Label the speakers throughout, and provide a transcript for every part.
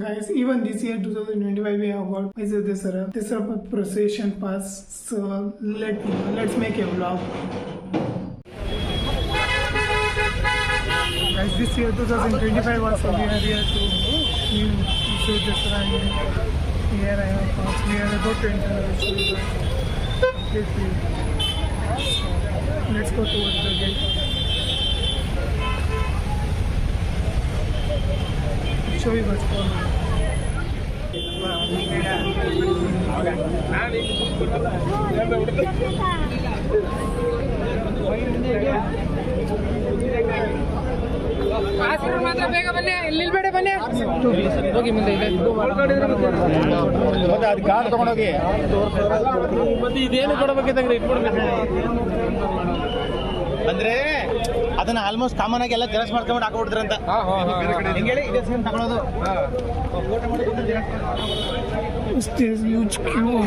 Speaker 1: Guys, even this year 2025 we have got Mysore Dasara procession pass. So let's make a vlog. Guys, this year 2025 also we are here to Mysore Dasara. Here I have pass. We are about to enter the gate. Let's go towards the gate. Show you what's going on.
Speaker 2: ಮಾತ್ರ ಬೇಗ ಬನ್ನಿ, ಇಲ್ಲಿ ಬೇಡ ಬನ್ನಿ ಹೋಗಿ ಮುಂದೆ ಇದೆ
Speaker 3: ಮತ್ತೆ ಅದು ಕಾರ್ಡ್ ತಗೊಂಡೋಗಿ
Speaker 2: ಮತ್ತೆ ಇದೇನು ಕೊಡಬೇಕಿದ್ದಂಗ್ರಿ ಇಟ್ಕೊಡ್ಬೇಕು
Speaker 3: ಅಂದ್ರೆ ಅದನ್ನ ಆಲ್ಮೋಸ್ಟ್ ಕಾಮನ್ ಆಗಿ ಎಲ್ಲ ಜೆರಾಕ್ಸ್ ಮಾಡ್ಕೊಂಡು ಹಾಕೊಬಿಡ್ತಾರಂತ ಹೆಂಗ್ ಹೇಳಿ ಇದೇ ಸೇಮ್ ತಗೊಳ್ಳೋದು ಫೋಟೋ ಮಾಡೋದು xerox
Speaker 1: There's huge queue.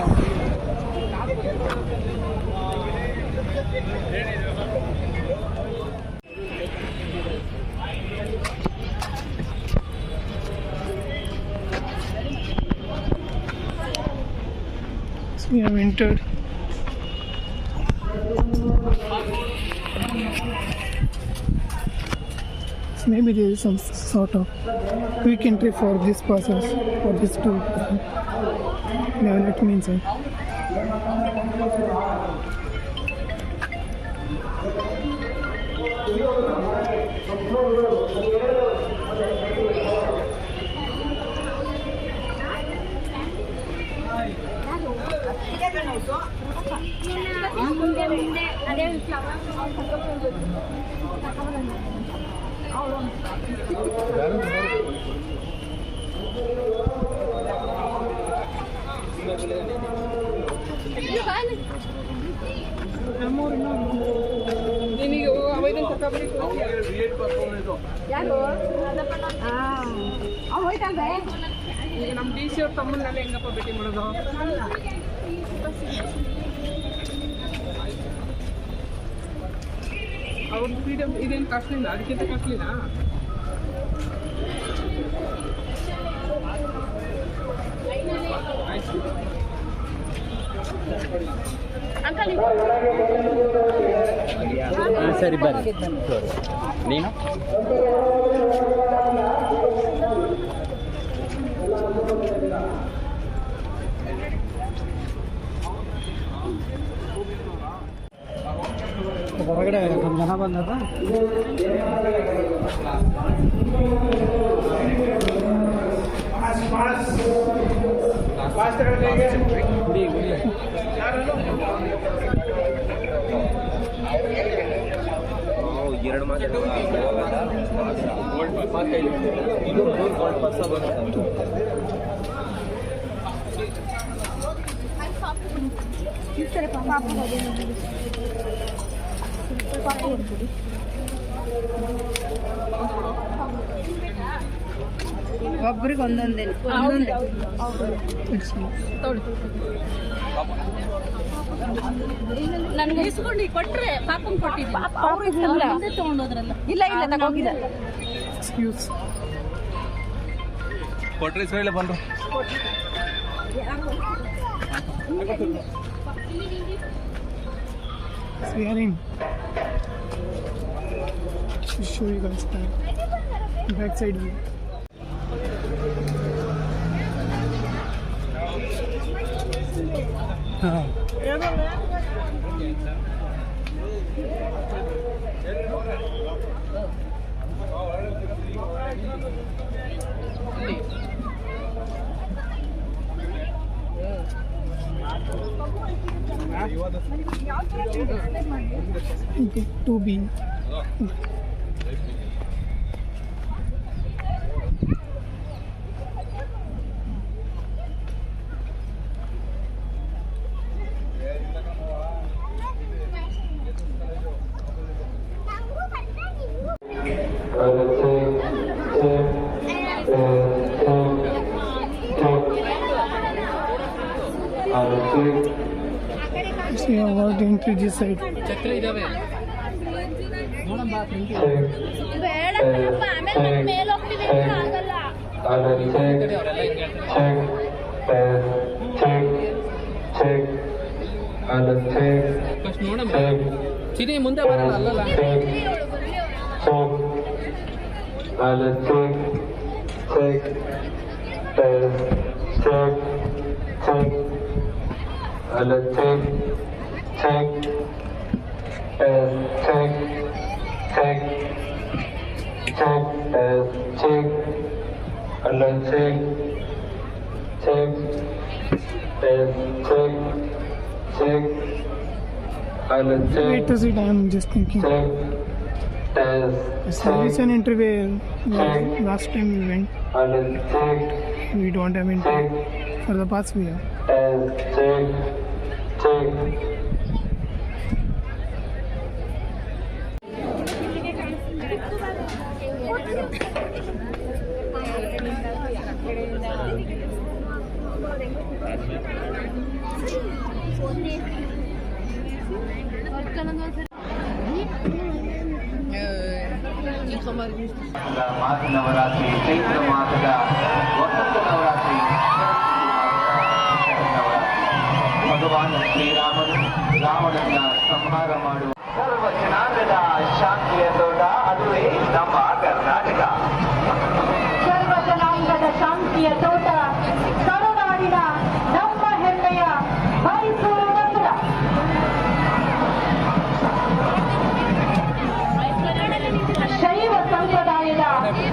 Speaker 1: So we have entered. So maybe there is some sort of quick entry for this process, for this tool. Now let me inside.
Speaker 2: ನೀನೀಗ ಅವೈದನ್ ತಗೊಬರಿ
Speaker 4: ಯಾರು ಹೋಯ್ತಲ್ವೇ
Speaker 2: ಈಗ ನಮ್ಮ ಡಿ ಸಿ ಅವ್ರ ತಮ್ಮನ್ನೆಲ್ಲ ಹೆಂಗಪ್ಪ ಭೇಟಿ ಮಾಡೋದು ಅವ್ರ ಫ್ರೀಡಮ್ ಇದೇನು ಕಾಸ್ಟ್ಲಿನ ಅದಕ್ಕಿಂತ ಕಾಸ್ಟ್ಲಿನಾ
Speaker 3: ಸರಿ ಬರ್ರಿ ನೀನು ಹೊರಗಡೆ ನಮ್ಮ ಜನ ಬಂದದ ಎರಡು ಮಾತ್ರ ಇದು ಗೋಲ್ಡ್ ಪಾಸ್
Speaker 4: ಒಬ್ರಿಗೆ ಒಂದೊಂದೇ ನನಗೆ ಇಸ್ಕೊಂಡು ಕೊಟ್ರೆ ಪಾಪನ್ ಕೊಟ್ಟಿದ್ದೆ ಮುಂದೆ ತಗೊಂಡೋದ್ರಲ್ಲ ಇಲ್ಲ ಇಲ್ಲ ತಗೋಗಿಲ್ಲ
Speaker 1: Excuse.
Speaker 3: ಕೊಟ್ರಿ ಸೊಳ್ಳೆ ಬಂದ್ರು
Speaker 1: So we are in. To show you guys that back side view. Okay, 2B. So you have got into this side.
Speaker 2: ಛತ್ರ ಇದಾವೆ
Speaker 4: ಬೇಡ ಆಮೇಲೆ ಮೇಲೆ ಹೋಗ್ತೀವಿ ಆಗಲ್ಲ
Speaker 2: ಫಸ್ಟ್ ನೋಡಮ್ಮ ಚಿನಿ ಮುಂದೆ ಬರೋಣ ಅಲ್ಲಲ್ಲ
Speaker 1: Wait to sit. I'm just thinking. So recent interview last time we went. We don't have interview. For the past we have.
Speaker 5: ಮಾಘ ನವರಾತ್ರಿ, ಚೈತ್ರ ಮಾಸದ ವಸಂತ ನವರಾತ್ರಿ, ಭಗವಾನ್ ಶ್ರೀರಾಮನು ರಾವಣನ ಸಂಹಾರ ಮಾಡುವ ಸರ್ವ ಜನಾಂಗದ ಶಾಂತಿಯ ತೋಟ, ಅದುವೇ ನಮ್ಮ ಕರ್ನಾಟಕ.
Speaker 4: ಸರ್ವ ಜನಾಂಗದ ಶಾಂತಿಯ ತೋಟ, ಕರುನಾಡಿನ ನಮ್ಮ ಹೆಮ್ಮೆಯ ಮೈಸೂರು ನಗರ. ಶೈವ ಸಂಪ್ರದಾಯದ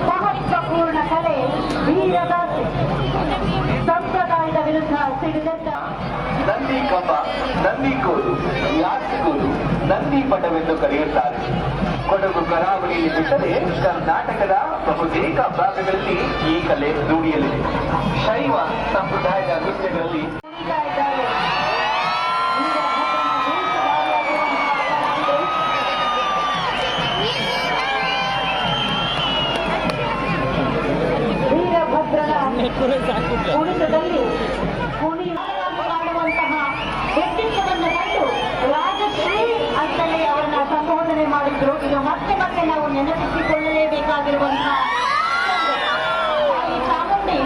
Speaker 4: ಮಹತ್ವಪೂರ್ಣ ಕಲೆ ವೀರಗಾಸೆ. ಸಂಪ್ರದಾಯದ ವಿರುದ್ಧ ಸಿಡಿದೆದ್ದ
Speaker 5: ನಂದಿ ಕಂಬ, ನಂದಿ ಕೋಲು, ಯಾಸಿಗೂರು, ನಂದಿ ಪಟವೆಂದು ಕರೆಯುತ್ತಾರೆ. ಕೊಡಗು ಕರಾವಳಿಯಲ್ಲಿ ಬಿಟ್ಟರೆ ಕರ್ನಾಟಕದ ಬಹುತೇಕ ಭಾಗಗಳಲ್ಲಿ ಈ ಕಲೆ ರೂಢಿಯಲ್ಲಿದೆ. ಶೈವ ಸಂಪ್ರದಾಯದ ನೃತ್ಯಗಳಲ್ಲಿ
Speaker 4: ವೀರಭದ್ರನ ಕುಣಿತದಲ್ಲಿ ಮಾಡುವಂತಹ ವ್ಯಕ್ತಿತ್ವವನ್ನು ಕಂಡು ರಾಜಶ್ರೀ ಅಂತಲೇ ಅವರನ್ನ ಸಂಬೋಧನೆ ಮಾಡಿದ್ರು. ಇದು ಮತ್ತೆ ಮತ್ತೆ ನಾವು ನೆನಪಿಸಿಕೊಳ್ಳಲೇಬೇಕಾಗಿರುವಂತಹ ಈ ಚಾಮುಂಡಿ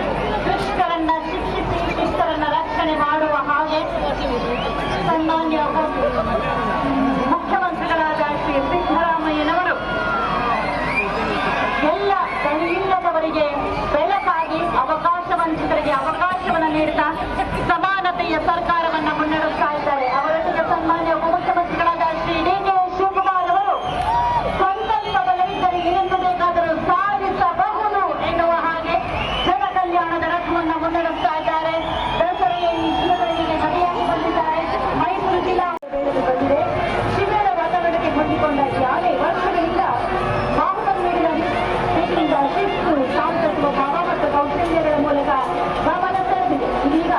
Speaker 4: ಕೃಷ್ಣರನ್ನ ಶಿಕ್ಷಿಸಿ ಶಿಷ್ಟರನ್ನ ರಕ್ಷಣೆ ಮಾಡುವ ಹಾಗೆ ಸನ್ಮಾನ್ಯ ಮುಖ್ಯಮಂತ್ರಿಗಳಾದ ಶ್ರೀ ಸಿದ್ದರಾಮಯ್ಯನವರು ಎಲ್ಲ ದಲಿಲ್ಲದವರಿಗೆ ಬೆಳಕಾಗಿ ಅವಕಾಶ ವಂಚಿತರಿಗೆ ಅವಕಾಶವನ್ನು ನೀಡುತ್ತಾ ಸಮಾನತೆಯ ಸರ್ಕಾರವನ್ನು ಮುನ್ನಡೆಸ್ತಾ ಇದ್ದಾರೆ. ಅವರೊಂದಿಗೆ ಸನ್ಮಾನ್ಯ ಉಪಮುಖ್ಯಮಂತ್ರಿಗಳಾದ ಶ್ರೀ ಡಿ ಕೆ ಶಿವಕುಮಾರ್ ಅವರು ಸಂಕಲ್ಪ ಬಲವಿದ್ದರೆ ಏನು ಬೇಕಾದರೂ ಸಾಧಿಸಬಹುದು ಎನ್ನುವ ಹಾಗೆ ಜನ ಕಲ್ಯಾಣದ ರಥವನ್ನು ಮುನ್ನಡೆಸ್ತಾ ಇದ್ದಾರೆ. ದಸರೆಯ ಈ ಶಿಬಿರಗಳಿಗೆ ಮನೆಯಾಗಿ ಬಂದಿದ್ದಾರೆ. ಮೈಸೂರು ಜಿಲ್ಲಾ ಬಂದಿದೆ. ಶಿಬಿರ ವಾತಾವರಣಕ್ಕೆ ಹೊಂದಿಕೊಂಡ ಯಾವುದೇ ವರ್ಷಗಳಿಂದ ಬಾಹುಬಲಿ ನೀಡಿದ ಶಿಸ್ತು, ಶಾಂತತ್ವ ಭಾವ ಮತ್ತು ಕೌಶಲ್ಯಗಳ ಮೂಲಕ ಗಮನ ಸೆಳೆದಿದೆ. ಇದೀಗ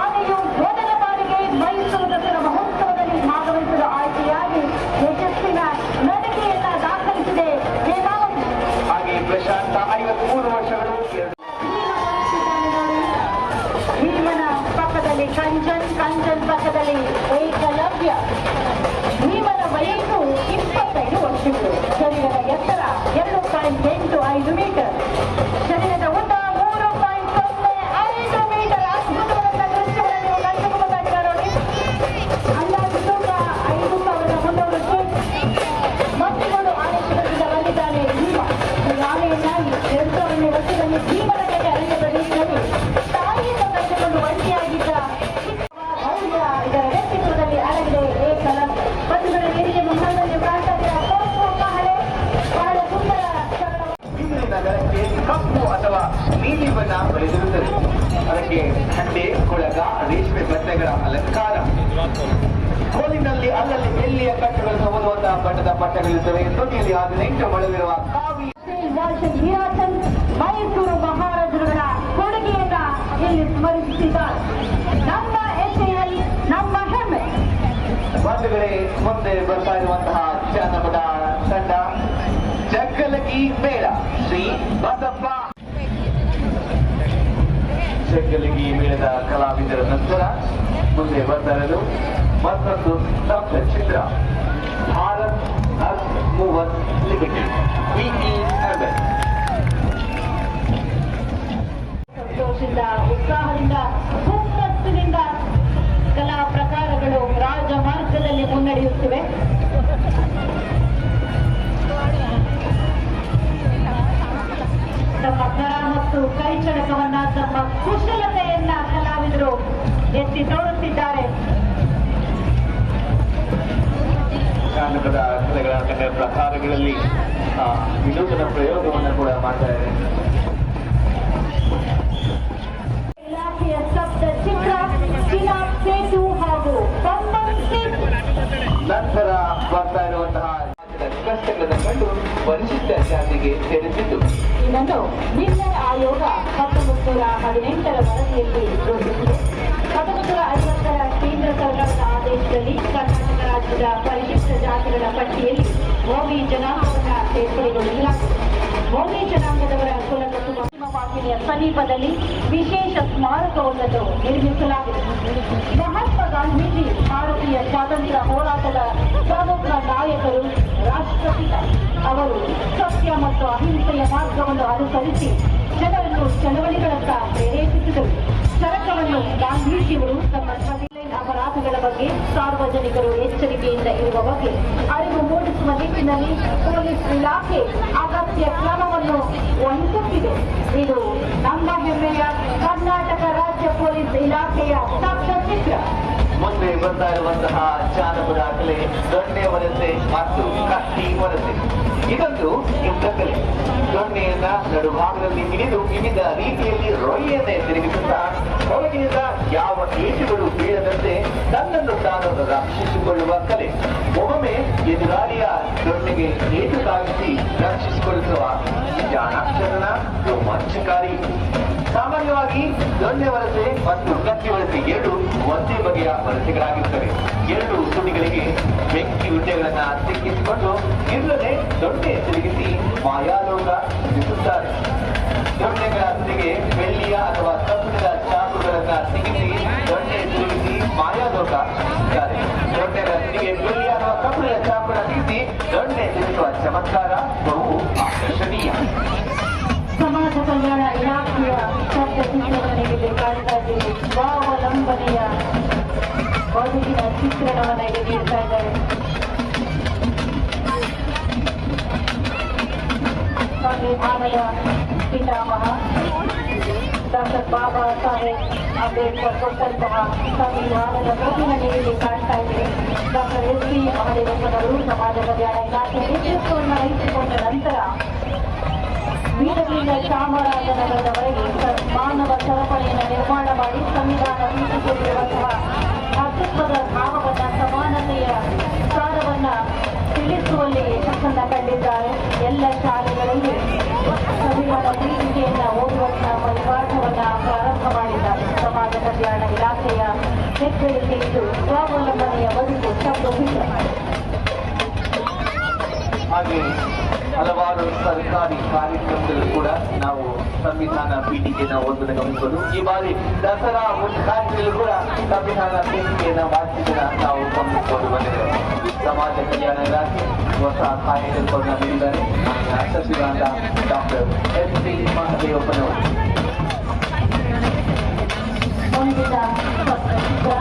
Speaker 4: ಆನೆಯು ಮೊದಲ ಬಾರಿಗೆ ಮೈಸೂರು ದಸರಾ ಮಹೋತ್ಸವದಲ್ಲಿ ಭಾಗವಹಿಸಲು ಆಯ್ಕೆಯಾಗಿ ಯಶಸ್ಸಿನ ನಡಿಗೆಯನ್ನ ದಾಖಲಿಸಿದೆ. ಹೇಮಾವತಿ
Speaker 5: ಹಾಗೆ ಪ್ರಶಾಂತ 53 ವರ್ಷಗಳು.
Speaker 4: ಭೀಮನ ಪಕ್ಕದಲ್ಲಿ ಕಂಚನ್, ಕಂಚನ್ ಪಕ್ಕದಲ್ಲಿ ಏಕಲವ್ಯ. ಭೀಮನ ವಯಸ್ಸು 25 ವರ್ಷಗಳು. ಶರೀರದ ಎತ್ತರ 2.85 ಮೀಟರ್. ಶರೀರದ ಉದ್ದ 3.05 ಮೀಟರ್. ಅದ್ಭುತವಾದ ದೃಶ್ಯಗಳನ್ನು ಕಂಡುಕೊಳ್ಳಬೇಕಾಗಿದೆ ನೋಡಿ. ಅಂದಾಜು ತೂಕ 5,300 ಕೆಜಿ. ಮತ್ತಿಗಳು ಆನೆ ಶಿಬಿರದಿಂದ ಬಂದಿದ್ದಾನೆ ಭೀಮ. ಈ ಆನೆಯನ್ನಾಗಿ 2000ನೇ ವರ್ಷದಲ್ಲಿ ಭೀಮನ ಕಟ್ಟೆ ಅರಣ್ಯ ಪ್ರದೇಶದಲ್ಲಿ ತಾಯಿಯಿಂದ ಕರೆದುಕೊಂಡು ಒಂಟಿಯಾಗಿದ್ದ ಮೌಲ್ಯ ಇದರ ವ್ಯಕ್ತಿತ್ವದಲ್ಲಿ ಅಡಗಿದೆ. ಏಕಲವ್ಯ ಬಂಧುಗಳ ಹಿರಿಯ ಮುಖಂಡರಲ್ಲಿ ಕಾಣ್ತಾ ಮಹಳೆ ಬಹಳ ಸುಂದರ
Speaker 5: ಬೀದರ್ ನಗರಕ್ಕೆ ಕಪ್ಪು ಅಥವಾ ನೀಲಿ ಬಣ್ಣ ಬಳಿದಿರುತ್ತದೆ. ಅದಕ್ಕೆ ಹಂಡೆ, ಕೊಳಗ, ರೇಷ್ಮೆ ಬಟ್ಟೆಗಳ ಅಲಂಕಾರ. ಕೋಲಿನಲ್ಲಿ ಅಲ್ಲಲ್ಲಿ ಎಲ್ಲಿಯ ಕಟ್ಟುಗಳು ಸಂಬಂಧವಾದ ಬಣ್ಣದ ಪಟ್ಟಗಳಿರುತ್ತವೆ. ತುಟಿಯಲ್ಲಿ 18 ಮೊಳವಿರುವ ಕಾವಿ
Speaker 4: ಹೀರಾಚಂದ್ ಮೈಸೂರು ಮಹಾರಾಜರುಗಳ ಕೊಡುಗೆಯನ್ನ ಇಲ್ಲಿ ಸ್ಮರಿಸಿದ್ದಾರೆ. ನಮ್ಮ ಹೆಸೆಯಲ್ ನಮ್ಮ ಹೆಮ್ಮೆ.
Speaker 5: ಬಂಧುಗಳೇ, ಮುಂದೆ ಬರ್ತಾ ಇರುವಂತಹ ಜಾನಪದ ತಂಡ ಜಗ್ಗಲಗಿ ಮೇಳ ಶ್ರೀ ಬಸಪ್ಪ. ಜಗ್ಗಲಗಿ ಮೇಳದ ಕಲಾವಿದರ ನಂತರ ಮುಂದೆ ಬರ್ತಾ ಇರೋದು ಮತ್ತೊಂದು ಸ್ತಬ್ಧ ಚಿತ್ರ. Bharat earth movers limited, BEML.
Speaker 4: ನಡೆಯುತ್ತಿವೆ. ತಮ್ಮ ಕರ ಮತ್ತು ಕೈಚಳಕವನ್ನ ತಮ್ಮ ಕುಶಲತೆಯನ್ನ ಕಲಾವಿದರು ಎತ್ತಿ ತೋರುತ್ತಿದ್ದಾರೆ.
Speaker 5: ಜಾನಪದ ಕಲೆಗಳ ಪ್ರಕಾರಗಳಲ್ಲಿ ವಿನೂತನ ಪ್ರಯೋಗವನ್ನು ಕೂಡ ಮಾಡ್ತಾ ಇದೆ.
Speaker 4: ಇಲಾಖೆಯ ಶಬ್ದ ಚಿತ್ರ ಚಿನಾಬ್ ಸೇತು ಹಾಗೂ ಬಂಬನ್ ಸಿಂಗ್.
Speaker 5: ನಂತರ ಬರ್ತಾ ಇರುವಂತಹ ಕಷ್ಟಗಳನ್ನು ಕಂಡು ಪರಿಶಿಷ್ಟ ಜಾತಿಗೆ ಸೇರಿಸಿದ್ದು.
Speaker 4: ಇದನ್ನು ನಿರ್ಣಯ ಆಯೋಗ 1918ರ ವರದಿಯಲ್ಲಿ ಘೋಷಿಸಿದೆ. 1950ರ ಕೇಂದ್ರ ಸರ್ಕಾರದ ಆದೇಶದಲ್ಲಿ ಕರ್ನಾಟಕ ರಾಜ್ಯದ ಪರಿಶಿಷ್ಟ ಜಾತಿಗಳ ಪಟ್ಟಿಯಲ್ಲಿ ಮೋದಿ ಜನಾಂಗವನ್ನು ಸೇರ್ಪಡೆಗೊಳಿಸಲಾಗಿದೆ. ಮೋದಿ ಜನಾಂಗದವರ ಕುಲಕಸುವ ವಾಹಿನಿಯ ಸಮೀಪದಲ್ಲಿ ವಿಶೇಷ ಸ್ಮಾರಕವೊಂದನ್ನು ನಿರ್ಮಿಸಲಾಗಿದೆ. ಮಹಾತ್ಮ ಗಾಂಧೀಜಿ ಭಾರತೀಯ ಸ್ವಾತಂತ್ರ್ಯ ಹೋರಾಟದ ಪ್ರಮುಖ ನಾಯಕರು, ರಾಷ್ಟ್ರಪಿತ. ಅವರು ಸತ್ಯ ಮತ್ತು ಅಹಿಂಸೆಯ ಮಾರ್ಗವನ್ನು ಅನುಸರಿಸಿ ಜನರನ್ನು ಚಳವಳಿಗಳತ್ತ ಪ್ರೇರೇಪಿಸಿದರು. ಚರಕವನ್ನು ಗಾಂಧೀಜಿಯವರು ತಮ್ಮ ಅಪರಾಧಗಳ ಬಗ್ಗೆ ಸಾರ್ವಜನಿಕರು ಎಚ್ಚರಿಕೆಯಿಂದ ಇರುವ ಬಗ್ಗೆ ಅರಿವು ಮೂಡಿಸುವ ನಿಟ್ಟಿನಲ್ಲಿ ಪೊಲೀಸ್ ಇಲಾಖೆ ಅಗತ್ಯ ಕ್ರಮವನ್ನು ವಹಿಸುತ್ತಿದೆ. ಇದು ನಮ್ಮ ಹೆಮ್ಮೆಯ ಕರ್ನಾಟಕ ರಾಜ್ಯ ಪೊಲೀಸ್ ಇಲಾಖೆಯ ಸ್ತಬ್ಧಚಿತ್ರ.
Speaker 5: ಮುಂದೆ ಬರ್ತಾ ಇರುವಂತಹ ಜಾನಪದ ಕಲೆ ದೊಣ್ಣೆ ವಲಸೆ ಮತ್ತು ಕತ್ತಿ ವಲಸೆ. ಇದೊಂದು ಯುದ್ಧಕಲೆ. ದೊಣ್ಣೆಯನ್ನ ನಡುಭಾಗದಲ್ಲಿ ಹಿಡಿದು ವಿವಿಧ ರೀತಿಯಲ್ಲಿ ರೊಯ್ಯನ್ನೇ ತಿರುಗಿಸುತ್ತಾ ಹೊರಗಿನಿಂದ ಯಾವ ಏಟುಗಳು ಬೀಳದಂತೆ ತನ್ನನ್ನು ತಾನು ರಕ್ಷಿಸಿಕೊಳ್ಳುವ ಕಲೆ. ಒಮ್ಮೆ ಎದುರಾಳಿಯ ದೊಣ್ಣೆಗೆ ಏಟು ತಾಗಿಸಿ ರಕ್ಷಿಸಿಕೊಳ್ಳುವ ಜಾಣಾಕ್ಷರಣ ರೋಮಾಂಚಕಾರಿ. ಸಾಮಾನ್ಯವಾಗಿ ದೊಣ್ಣೆ ವಲಸೆ ಮತ್ತು ಕತ್ತಿ ವಲಸೆ ಎರಡು ಒಂದೇ ಬಗೆಯ ವಲಸೆಗಳಾಗಿರುತ್ತವೆ. ಎರಡು ತುದಿಗಳಿಗೆ ಬೆಂಕಿ ಉಂಡೆಗಳನ್ನ ಸಿಕ್ಕಿಸಿಕೊಂಡು ಇಲ್ಲದೆ ದೊಣ್ಣೆ ತಿರುಗಿಸಿ ಮಾಯಾಲೋಕ ಸಿಗುತ್ತಾರೆ. ದೊಣ್ಣೆಗಳ ತುದಿಗೆ ಬೆಳ್ಳಿಯ ಅಥವಾ ಕಬ್ಬಿಣದ ಚಾಕುಗಳನ್ನ ಸಿಗಿಸಿ ದೊಣ್ಣೆ ತಿರುಗಿಸಿ ಮಾಯಾಲೋಕ ಸಿಗುತ್ತಾರೆ. ದೊಣ್ಣೆಗಳ ತುದಿಗೆ ಬೆಳ್ಳಿಯ ಅಥವಾ ಕಬ್ಬಿಣದ ಚಾಕುಗಳ ಸಿಗಿಸಿ ದೊಣ್ಣೆ ತಿರುಗಿಸುವ ಚಮತ್ಕಾರ ಬಹು ಆಕರ್ಷಣೀಯ.
Speaker 4: ಸಮಾಜ ಕಲ್ಯಾಣ ಇಲಾಖೆಯ ಸ್ತಬ್ಧಚಿತ್ರವನ್ನು ಕಾಣ್ತಾ ಇದ್ದೀವಿ. ಸ್ವಾವಲಂಬನೆಯ ಬದುಕಿನ ಚಿತ್ರಣವನ್ನು ಇಲ್ಲಿ ನೀಡ್ತಾ ಇದ್ದಾರೆ. ಸಂವಿಧಾನದ ಪಿತಾಮಹ ಡಾಕ್ಟರ್ ಬಾಬಾ ಸಾಹೇಬ್ ಅಂಬೇಡ್ಕರ್ ಕೊಟ್ಟಂತಹ ಸಂವಿಧಾನದ ಪ್ರತಿಮೆಯನ್ನು ಇಲ್ಲಿ ಕಾಣ್ತಾ ಇದ್ದೀವಿ. Doctor SV. ಮಹದೇವಪ್ಪನವರು ಸಮಾಜ ಕಲ್ಯಾಣ ಇಲಾಖೆ ನೇತೃತ್ವವನ್ನು ವಹಿಸಿಕೊಂಡ ನಂತರ ಬೀದರ್ನಿಂದ ಚಾಮರಾಜನಗರದವರೆಗೆ ಮಾನವ ಸರಪಳಿಯನ್ನು ನಿರ್ಮಾಣ ಮಾಡಿ ಸಂವಿಧಾನ ರೂಪಿಸಿರುವಂತಹ ಅಸ್ತಿತ್ವದ ಭಾವವನ್ನ, ಸಮಾನತೆಯ ಸಾರವನ್ನ ತಿಳಿಸುವಲ್ಲಿ ಯಶಸ್ಸನ್ನ ಕಂಡಿದ್ದಾರೆ. ಎಲ್ಲ ಶಾಲೆಗಳಲ್ಲಿ ಸಂವಿಧಾನ ಪೀಠಿಕೆಯನ್ನ ಓದುವಂತಹ ಪರಿಪಾಠವನ್ನ ಪ್ರಾರಂಭ ಮಾಡಿದ್ದಾರೆ. ಸಮಾಜ ಕಲ್ಯಾಣ ಇಲಾಖೆಯ ಹೆಗ್ಗಳಿಕೆ ಇದು ಸ್ವಾವಲಂಬನೆಯ ಬದುಕು ಸ್ತಬ್ಧಚಿತ್ರ.
Speaker 5: ಹಾಗೆ ಹಲವಾರು ಸರ್ಕಾರಿ ಕಾರ್ಯಕ್ರಮಗಳು ಕೂಡ ನಾವು ಸಂವಿಧಾನ ಪೀಠಿಕೆಯನ್ನು ಓದುವುದನ್ನು ಗಮನಿಸಬಹುದು. ಈ ಬಾರಿ ದಸರಾ ಉದ್ಘಾಟನೆಯಲ್ಲೂ ಕೂಡ ಸಂವಿಧಾನ ಪೀಠಿಕೆಯನ್ನು ವಾಚಿಸಿದ ನಾವು ಗಮನಿಸಿಕೊಂಡು ಬಂದಿದ್ದೇವೆ. ಸಮಾಜ ಕಲ್ಯಾಣ ಇಲಾಖೆ ಹೊಸ ಕಾರ್ಯಕ್ರಮವನ್ನು ನೀಡಿದ್ದಾರೆ. ಸಚಿವರಾದ ಡಾಕ್ಟರ್ ಎಸ್.ವಿ. ಮಹದೇವಪ್ಪನವರು
Speaker 4: ಹೊಂದಿದ ಸ್ತಬ್ಧಚಿತ್ರ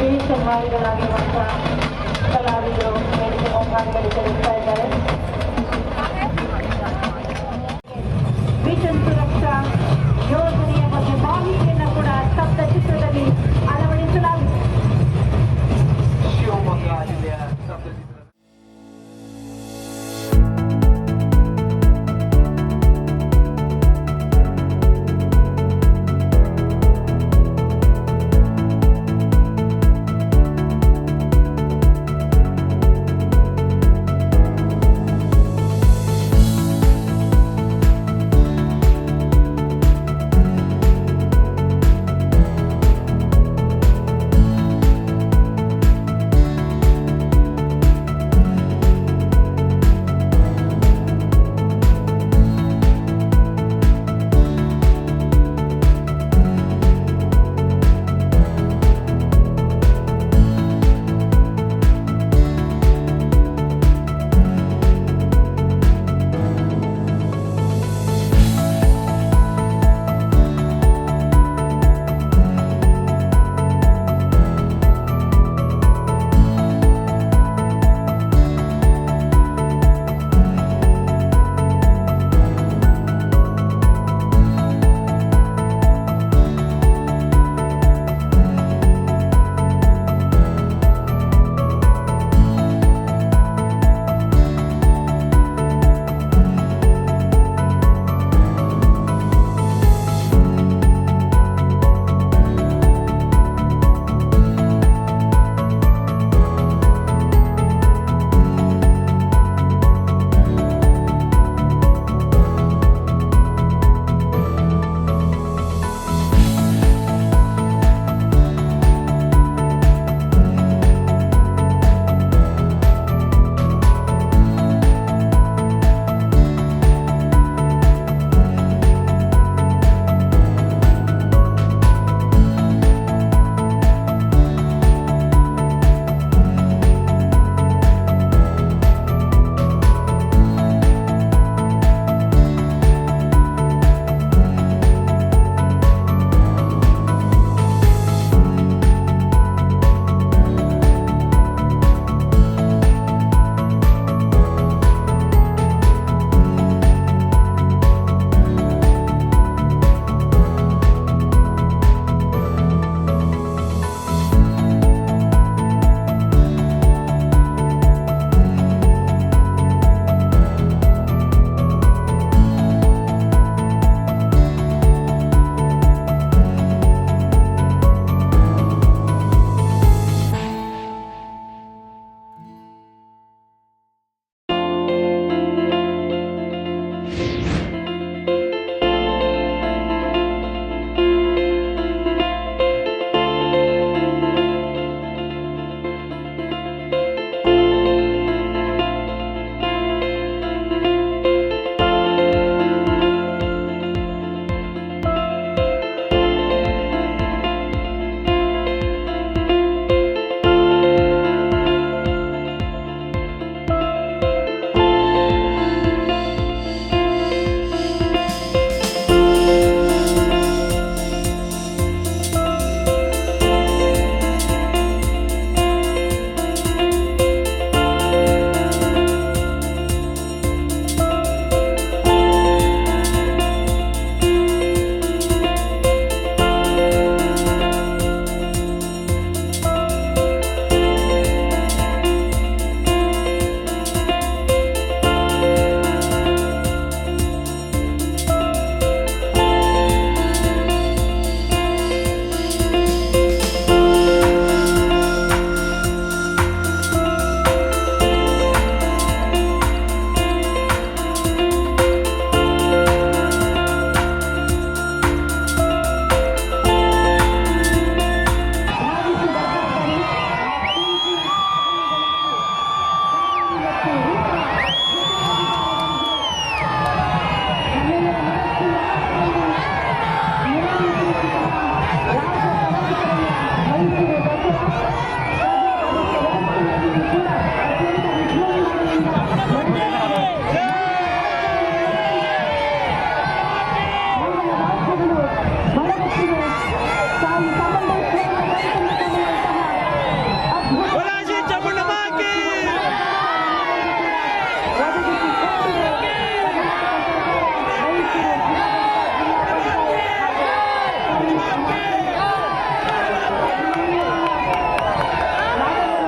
Speaker 4: ವೇಷಧಾರಿಗಳಾಗಿರುವಂತಹ ಕಲಾವಿದರು ವೇದಿಕೆ ಮುಂಭಾಗದಲ್ಲಿ ಚಲಿಸ್ತಾ ಇದ್ದಾರೆ. ವಿಷನ್ ಸುರಕ್ಷಾ ಯೋಜನೆಯ ಬಗ್ಗೆ ಮಾಹಿತಿಯನ್ನು ಕೂಡ ಸ್ತಬ್ಧಚಿತ್ರದಲ್ಲಿ ಅಳವಡಿಸಲಾಗಿದೆ.
Speaker 5: ಶಿವಮೊಗ್ಗ ಜಿಲ್ಲೆಯ ಸ್ತಬ್ಧಚಿತ್ರ.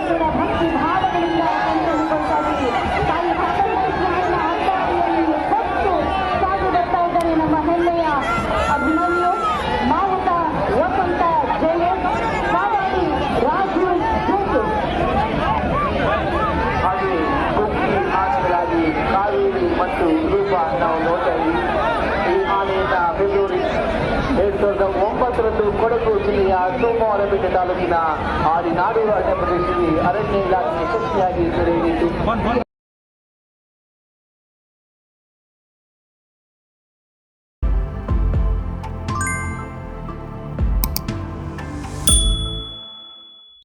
Speaker 4: ಕೂಡ ಭಕ್ತಿ ಭಾವಗಳಿಂದ ಕೊಂಡೊಯ್ದುಕೊಳ್ತಾಗಿ ತಾಯಿ ಭಾಗವಹಿಸುವನ್ನ ಅಡ್ಡಾದಿಯಲ್ಲಿ ಹೊತ್ತು ಸಾಗಿ ಬರ್ತಾ ಇದ್ದಾರೆ ನಮ್ಮ ಹೆಮ್ಮೆಯ ಅಭಿಮನ್ಯು, ಮಾವುತ ವಸಂತ ಜಯೇಶ್, ಕಾವಾಡಿ ರಾಜು ಜೋತು.
Speaker 5: ಹಾಗೆ ಕುಸ್ತಿ ಆನೆಗಳಾಗಿ ಕಾವೇರಿ ಮತ್ತು ರೂಪ ನಾವು ನೋಡ್ತಾ ಇದ್ದೀವಿ. ಈ ಆನೆಯನ್ನ ಫೆಬ್ರವರಿ 2009 ಕೊಡಗು ಜಿಲ್ಲೆಯ ಸೋಮವಾರಪೇಟೆ ತಾಲೂಕಿನ ಆದಿನಾಡು ಅರಣ್ಯ ಪ್ರದೇಶದಲ್ಲಿ ಅರಣ್ಯ ಇಲಾಖೆ ಯಶಸ್ವಿಯಾಗಿ ಸೆರೆ ಹಿಡಿಯಿತು. ಈ